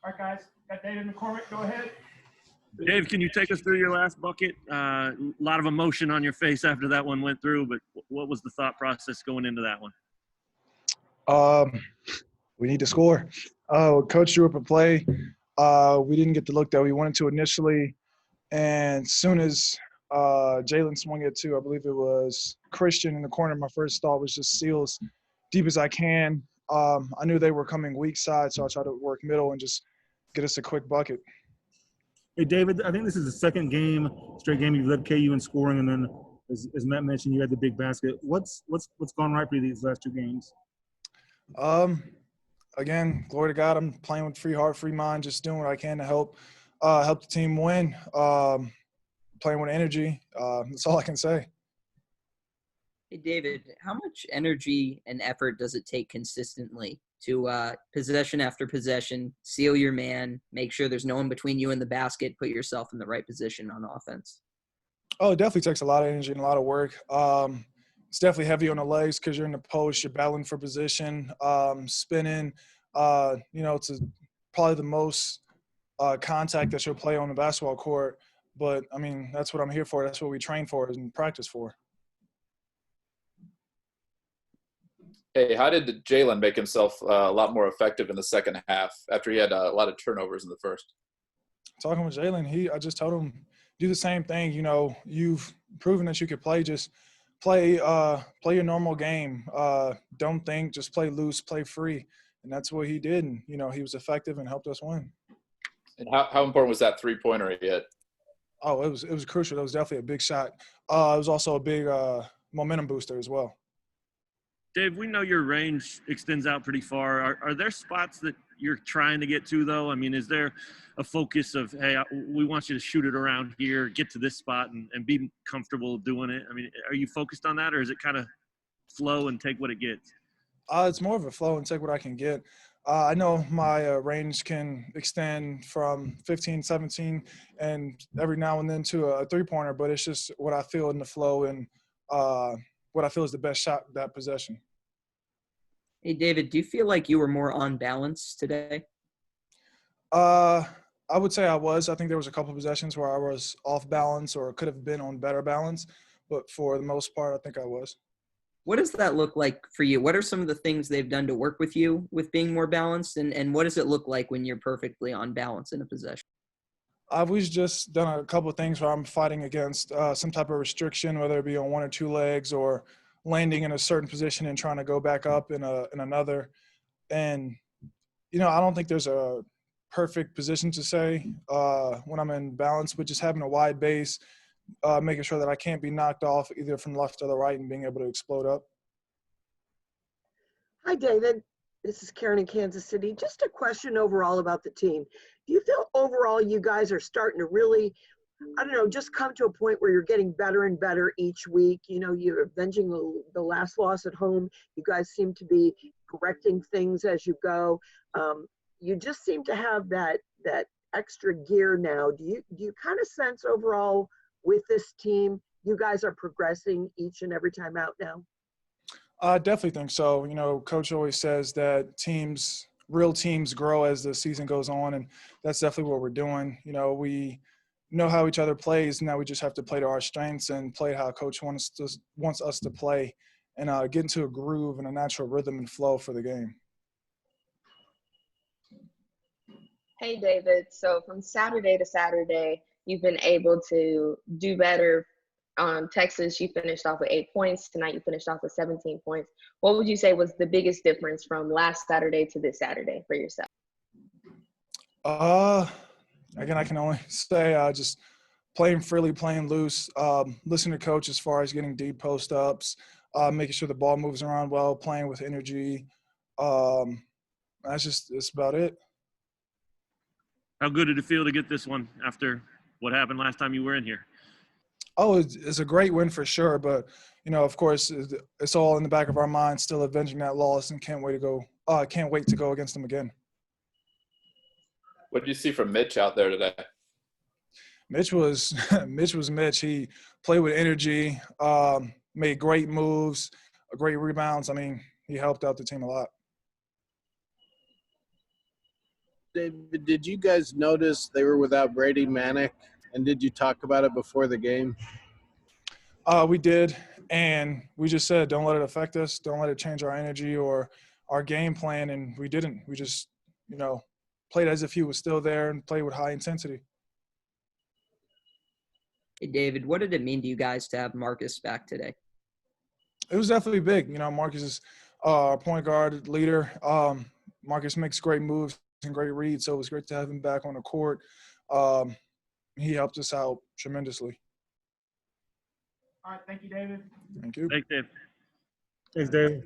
All right, guys, got David McCormack. Go ahead. Dave, can you take us through your last bucket? A lot of emotion on your face after that one went through, but what was the thought process going into that one? We need to score. Coach drew up a play. We didn't get the look that we wanted to initially. And as soon as Jalen swung it to, I believe it was Christian in the corner, my first thought was just seal as deep as I can. I knew they were coming weak side, so I tried to work middle and just get us a quick bucket. Hey, David, I think this is the second straight game you've led KU in scoring, and then as Matt mentioned, you had the big basket. What's gone right for you these last two games? Again, glory to God, I'm playing with free heart, free mind, just doing what I can to help the team win. Playing with energy. That's all I can say. Hey, David, how much energy and effort does it take consistently to possession after possession, seal your man, make sure there's no one between you and the basket, put yourself in the right position on offense? Oh, it definitely takes a lot of energy and a lot of work. It's definitely heavy on the legs because you're in the post, you're battling for position, spinning. It's probably the most contact that you'll play on the basketball court. But, I mean, that's what I'm here for. That's what we train for and practice for. Hey, how did Jalen make himself a lot more effective in the second half after he had a lot of turnovers in the first? Talking with Jalen, I just told him, do the same thing. You know, you've proven that you could play. Just play your normal game. Don't think, just play loose, play free. And that's what he did. And, he was effective and helped us win. And how important was that three-pointer he hit? Oh, it was crucial. That was definitely a big shot. It was also a big momentum booster as well. Dave, we know your range extends out pretty far. Are there spots that you're trying to get to, though? I mean, is there a focus of, hey, we want you to shoot it around here, get to this spot, and be comfortable doing it? I mean, are you focused on that, or is it kind of flow and take what it gets? It's more of a flow and take what I can get. I know my range can extend from 15, 17, and every now and then to a three-pointer, but it's just what I feel in the flow and what I feel is the best shot that possession. Hey, David, do you feel like you were more on balance today? I would say I was. I think there was a couple of possessions where I was off balance or could have been on better balance, but for the most part, I think I was. What does that look like for you? What are some of the things they've done to work with you with being more balanced, and what does it look like when you're perfectly on balance in a possession? We've just done a couple of things where I'm fighting against some type of restriction, whether it be on one or two legs or landing in a certain position and trying to go back up in another. And, I don't think there's a perfect position to say when I'm in balance, but just having a wide base, making sure that I can't be knocked off either from the left or the right and being able to explode up. Hi, David. This is Karen in Kansas City. Just a question overall about the team. Do you feel overall you guys are starting to really, just come to a point where you're getting better and better each week? You're avenging the last loss at home. You guys seem to be correcting things as you go. You just seem to have that extra gear now. Do you kind of sense overall with this team, you guys are progressing each and every time out now? I definitely think so. Coach always says that real teams grow as the season goes on, and that's definitely what we're doing. We know how each other plays. Now we just have to play to our strengths and play how Coach wants us to play and get into a groove and a natural rhythm and flow for the game. Hey, David. So from Saturday to Saturday, you've been able to do better. Texas, you finished off with 8 points. Tonight, you finished off with 17 points. What would you say was the biggest difference from last Saturday to this Saturday for yourself? Again, I can only say just playing freely, playing loose, listening to Coach as far as getting deep post-ups, making sure the ball moves around well, playing with energy. That's about it. How good did it feel to get this one after what happened last time you were in here? Oh, it's a great win for sure. But, of course, it's all in the back of our minds, still avenging that loss, and can't wait to go against them again. What did you see from Mitch out there today? Mitch was Mitch. He played with energy, made great moves, great rebounds. I mean, he helped out the team a lot. David, did you guys notice they were without Brady Manick? And did you talk about it before the game? We did, and we just said, don't let it affect us. Don't let it change our energy or our game plan, and we didn't. We just, played as if he was still there and played with high intensity. Hey, David, what did it mean to you guys to have Marcus back today? It was definitely big. Marcus is our point guard leader. Marcus makes great moves and great reads, so it was great to have him back on the court. He helped us out tremendously. All right, thank you, David. Thank you. Thanks, Dave. Thanks, David.